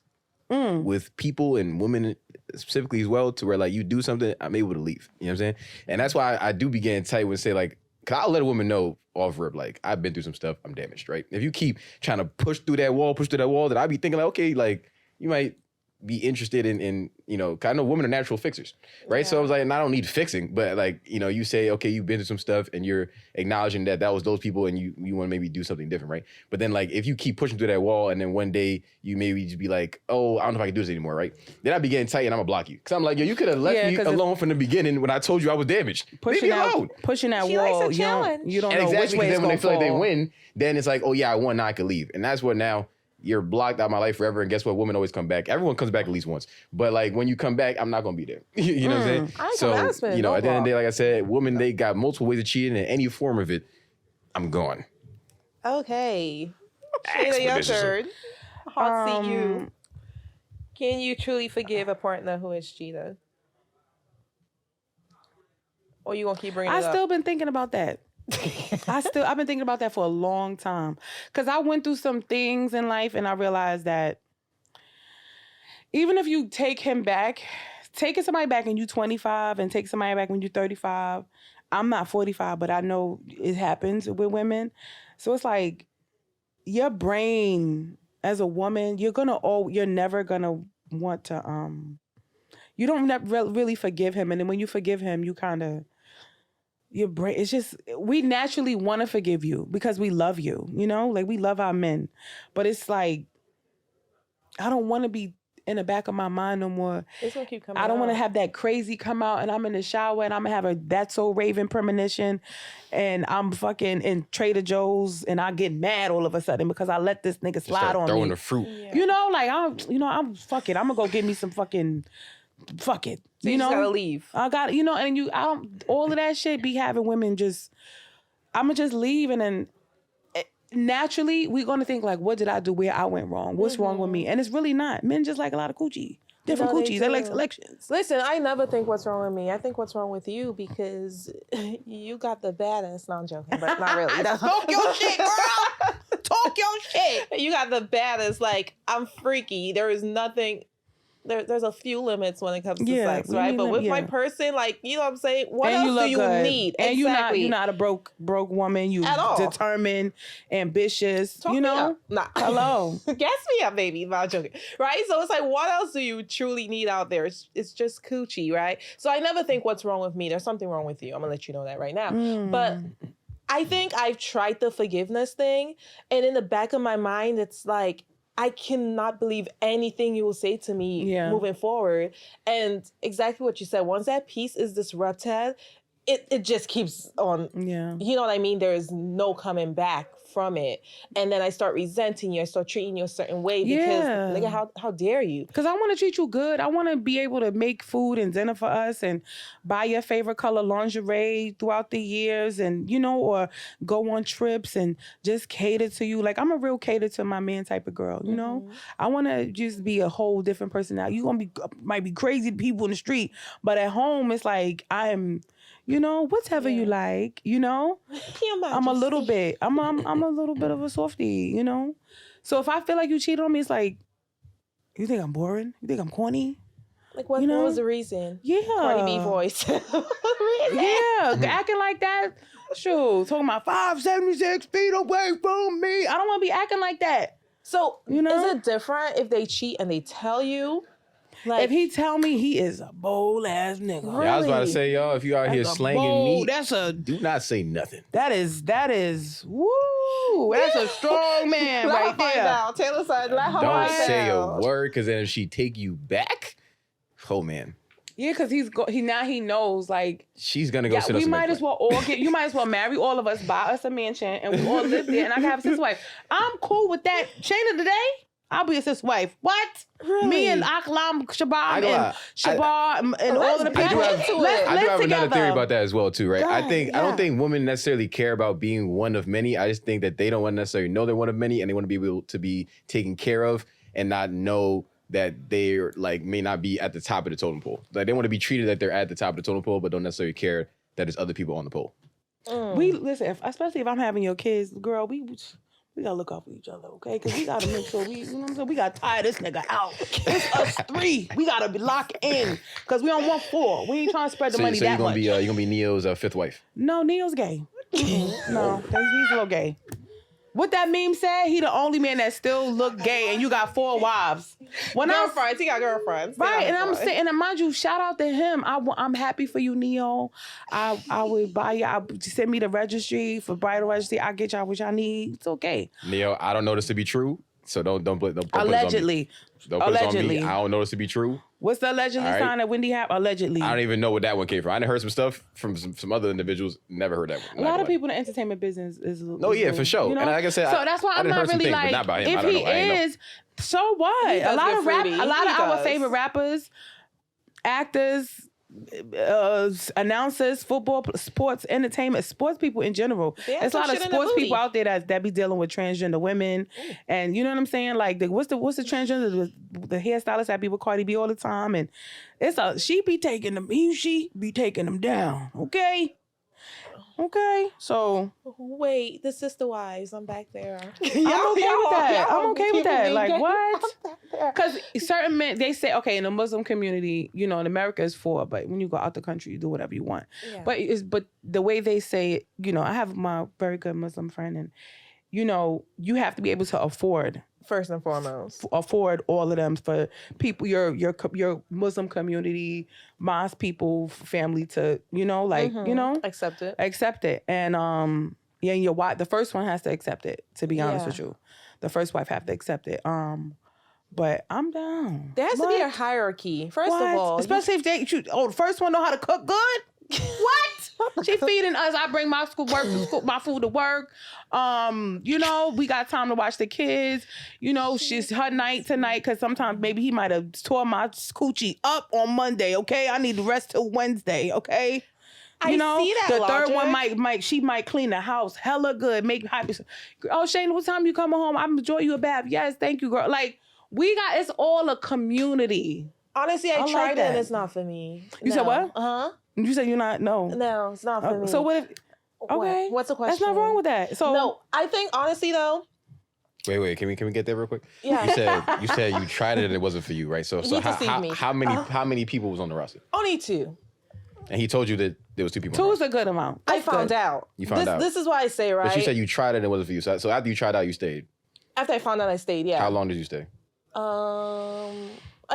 with people and women specifically as well, to where like you do something, I'm able to leave. You know what I'm saying? And that's why I do begin tight with say like, cause I'll let a woman know off rip, like I've been through some stuff, I'm damaged, right? If you keep trying to push through that wall, then I be thinking like, okay, like you might be interested in you know, cause I know women are natural fixers, right? So I was like, and I don't need fixing, but like, you know, you say, okay, you've been through some stuff and you're acknowledging that was those people and you want to maybe do something different, right? But then like, if you keep pushing through that wall and then one day you maybe just be like, oh, I don't know if I can do this anymore, right? Then I be getting tight and I'm gonna block you. Cause I'm like, yo, you could have left me alone from the beginning when I told you I was damaged. Leave me alone. Pushing that She wall, likes a challenge. you don't And know exactly, which way because it's then when gonna they feel like they fall. win, then it's like, oh yeah, I won, now I can leave. And that's what now, you're blocked out of my life forever, and guess what? Women always come back. Everyone comes back at least once. But like when you come back, I'm not gonna be there. You know what I'm saying? I ain't coming out, So, it's you know, been at the end of the no day, like I said, women, they got multiple ways of cheating, and any form of it, I'm gone. Okay. Shayna, your Expeditiously. turn. Hot seat you. Can you truly forgive a partner who has cheated? Or you gonna keep bringing it I've up? still been thinking about that. I've been thinking about that for a long time. Cause I went through some things in life and I realized that even if you take him back, taking somebody back when you're 25 and take somebody back when you're 35, I'm not 45, but I know it happens with women. So it's like your brain as a woman, you're never gonna want to, you don't really forgive him. And then when you forgive him, you kind of, your brain, it's just, we naturally want to forgive you because we love you, you know? Like we love our men. But it's like, I don't want to be in the back of my mind no more. It's gonna keep coming I don't want to out. have that crazy come out and I'm in the shower and I'm gonna have a That's So Raven premonition and I'm fucking in Trader Joe's and I get mad all of a sudden because I let this nigga slide Start on throwing me. the fruit. Yeah. You know, like I'm fuck it. I'm gonna go get me some fucking fuck it. So you just gotta leave. I got, you know, and I don't, all of that shit be having women just, I'ma just leave and then naturally we're gonna think like, what did I do where I went wrong? What's wrong with me? And it's really not. Men just like a lot of coochie. Different No, coochies. They like selections. Listen, I never think what's wrong with me. I think what's wrong with you because you got the baddest. No, I'm joking, but not really. Talk your shit, girl. Talk your shit. You got the baddest. Like, I'm freaky. There is nothing. There's a few limits when it comes to sex, right? But with my person, like, you know what I'm saying? What and else do you need? And exactly. you're not a broke woman. You At all. determined, ambitious. Talk you me know? up. Nah. Hello. Gas me up, baby. No, I'm joking. Right? So it's like, what else do you truly need out there? It's just coochie, right? So I never think what's wrong with me. There's something wrong with you. I'm going to let you know that right now. But I think I've tried the forgiveness thing. And in the back of my mind, it's like, I cannot believe anything you will say to me moving forward. And exactly what you said, once that peace is disrupted, it just keeps on. Yeah. You know what I mean? There's no coming back from it. And then I start resenting you. I start treating you a certain way because, nigga, how dare you? Because I want to treat you good. I want to be able to make food and dinner for us and buy your favorite color lingerie throughout the years and, you know, or go on trips and just cater to you. Like, I'm a real cater to my man type of girl, you know? I want to just be a whole different person now. You might be crazy to people in the street, but at home, it's like I'm... You know, whatever you like, you know? I'm a little bit. I'm a little bit of a softie, you know? So if I feel like you cheated on me, it's like, you think I'm boring? You think I'm corny? Like, what, you know? what was the reason? Yeah. Cardi B voice. Yeah, acting like that. Shoot, talking about 576 feet away from me. I don't want to be acting like that. So, you know? Is it different if they cheat and they tell you? Like, if he tell me he is a bold ass nigga. Really? Yeah, I was about to say, y'all, if you out here slanging meat, do not say nothing. That is, woo, that's a strong man right there. Out. Taylor said, let her Don't find say out. a word, because then if she take you back, oh man. Yeah, because now he knows, like, she's gonna go sit on we some might as eggplant. well all you might as well marry all of us, buy us a mansion, and we all live there, and I can have a sister wife. I'm cool with that. Shayna today, I'll be a sister wife. What? Really? Me and Aklam, Shabam, and Shabar, and all of the people. I do have another theory about that as well, too, right? God, I don't think women necessarily care about being one of many. I just think that they don't want to necessarily know they're one of many, and they want to be able to be taken care of and not know that they're like may not be at the top of the totem pole. Like they want to be treated like they're at the top of the totem pole, but don't necessarily care that there's other people on the pole. We listen, especially if I'm having your kids, girl. We gotta look out for each other, okay? Because we gotta make sure you know what I'm saying? We gotta tire this nigga out. It's us three. We gotta be locked in because we don't want four. We ain't trying to spread the money that much. You're gonna be Neo's fifth wife. No, Neo's gay. No, he's a little gay. What that meme said, he the only man that still look gay, and you got 4 wives. Girlfriends, he got girlfriends. Right, and I'm saying, and mind you, shout out to him. I'm happy for you, Neo. I would buy you. Send me the registry for bridal registry. I'll get y'all what y'all need. It's okay. Neo, I don't know this to be true, so don't allegedly. Don't put this on me. I don't know this to be true. What's the allegedly sign that Wendy have? Allegedly. I don't even know where that one came from. I heard some stuff from some other individuals. Never heard that one. A lot of people in the entertainment business is. For sure. You know? And like I said, so that's why I'm not really like. Not by him. If he is, so what? A lot of our favorite rappers, actors, announcers, football, sports, entertainment, sports people in general. There's a lot of sports people out there that be dealing with transgender women, and you know what I'm saying. Like, what's the transgender? The hairstylist that be with Cardi B all the time, and she be taking them down. Okay, so wait, the sister wives, I'm back there. I'm okay with that. Like, what? Because certain men, they say, okay, in the Muslim community, you know, in America is 4, but when you go out the country, you do whatever you want. Yeah. But the way they say it, you know, I have my very good Muslim friend, and you know, you have to be able to afford. First and foremost, afford all of them for people, your Muslim community, mosque people, family to, you know, like, you know, accept it, and your wife, the first one has to accept it. To be honest with you, the first wife have to accept it. But I'm down. There has to be a hierarchy. First of all, especially if the first one know how to cook good. What? She feeding us. I bring my my food to work. You know, we got time to watch the kids. You know, she's her night tonight because sometimes maybe he might have tore my coochie up on Monday. Okay, I need to rest till Wednesday. Okay. You know, see that the logic. third one she might clean the house hella good, make happy. Oh, Shayna, what time you coming home? I'm enjoy you a bath. Yes, thank you, girl. Like it's all a community. Honestly, I tried it and it's not for me. You said what? You said you're not? No, it's not for me. So what if? Okay, what's the question? That's not wrong with that. So no, I think honestly though. Wait, can we get there real quick? Yeah. You said you tried it and it wasn't for you, right? So how many people was on the roster? Only 2. And he told you that there was 2 people. 2 is a good amount. I found out. You found out. This is why I say, right? But you said you tried it and it wasn't for you. So after you tried out, you stayed. After I found out, I stayed. Yeah. How long did you stay? A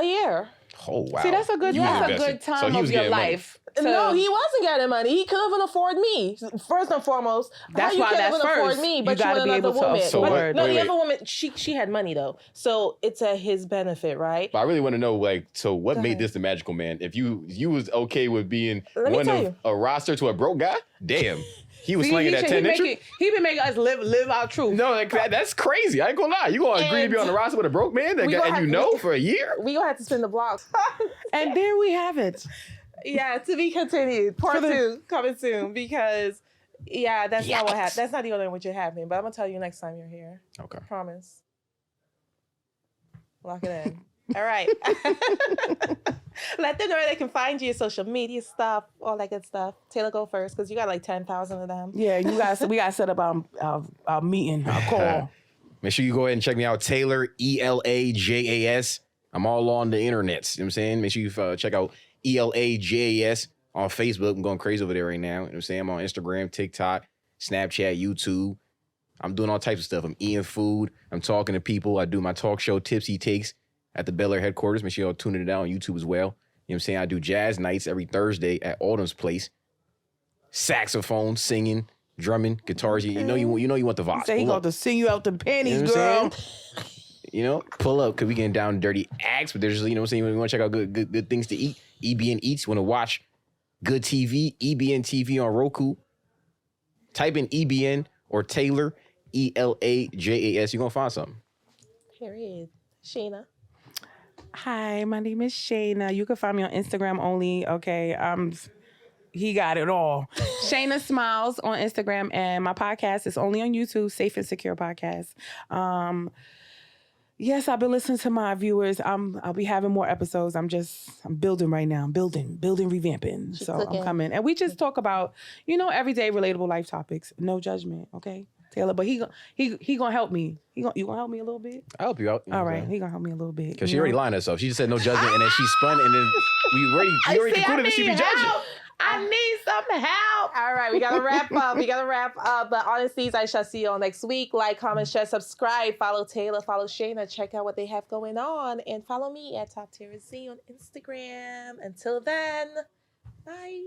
year. Oh wow. See, that's a good, You was that's a invested. good time So he of was your getting money. life. No, he wasn't getting money. He couldn't even afford me. First and foremost, That's how you why can't that's even afford first. me, You but you gotta want be another able to woman. So But what- no, wait, the wait. other woman, she had money though, so it's at his benefit, right? But I really want to know, like, so what Go made ahead. this the magical man? If you was okay with being Let me one tell of you. a roster to a broke guy, damn, he was See, slinging that 10 entry. He been making us live our truth. No, like, that's crazy. I ain't gonna lie. You gonna agree to be on the roster with a broke man that We got, gonna and you have- know for a year? We gonna have to spin the block. And there we have it. Yeah, to be continued. Part 2 coming soon because that's not what happened. That's not the only which it happened. But I'm gonna tell you next time you're here. Okay. Promise. Lock it in. All right. Let them know where they can find you, social media stuff, all that good stuff. Taylor, go first because you got like 10,000 of them. Yeah, we got to set up our meeting, our call. Make sure you go ahead and check me out, Taylor, Elajas. I'm all on the internets. You know what I'm saying? Make sure you check out Elajas on Facebook. I'm going crazy over there right now. You know what I'm saying? I'm on Instagram, TikTok, Snapchat, YouTube. I'm doing all types of stuff. I'm eating food. I'm talking to people. I do my talk show, Tipsy Takes, at the Bel Air headquarters. Make sure y'all tune it out on YouTube as well. You know what I'm saying? I do jazz nights every Thursday at Autumn's Place. Saxophone, singing, drumming, guitars. You know you want the vibes. Say he Pull going up. to sing you out the panties, You know what I'm girl. You know, pull up because we getting down dirty acts, but there's, you know what I'm saying, you want to check out good things to eat. EBN Eats, want to watch good TV, EBN TV on Roku. Type in EBN or Taylor, Elajas. You're going to find something. Period. Shayna. Hi, my name is Shayna. You can find me on Instagram only. Okay, he got it all. Shayna Smiles on Instagram, and my podcast is only on YouTube. Safe and Secure Podcast. Yes, I've been listening to my viewers. I'll be having more episodes. I'm building right now. I'm building, revamping. She's So cooking. I'm coming, and we just talk about everyday relatable life topics. No judgment, okay, Taylor. But he gonna help me. You gonna help me a little bit? I'll help you out. All right, he gonna help me a little bit. Because she already lied herself. She just said no judgment, and then she spun, and then we already concluded that she be judging. I need some help. All right, we gotta wrap up. But honestly, I shall see you all next week. Like, comment, share, subscribe. Follow Taylor, follow Shayna. Check out what they have going on. And follow me at Top Tier Z on Instagram. Until then, bye.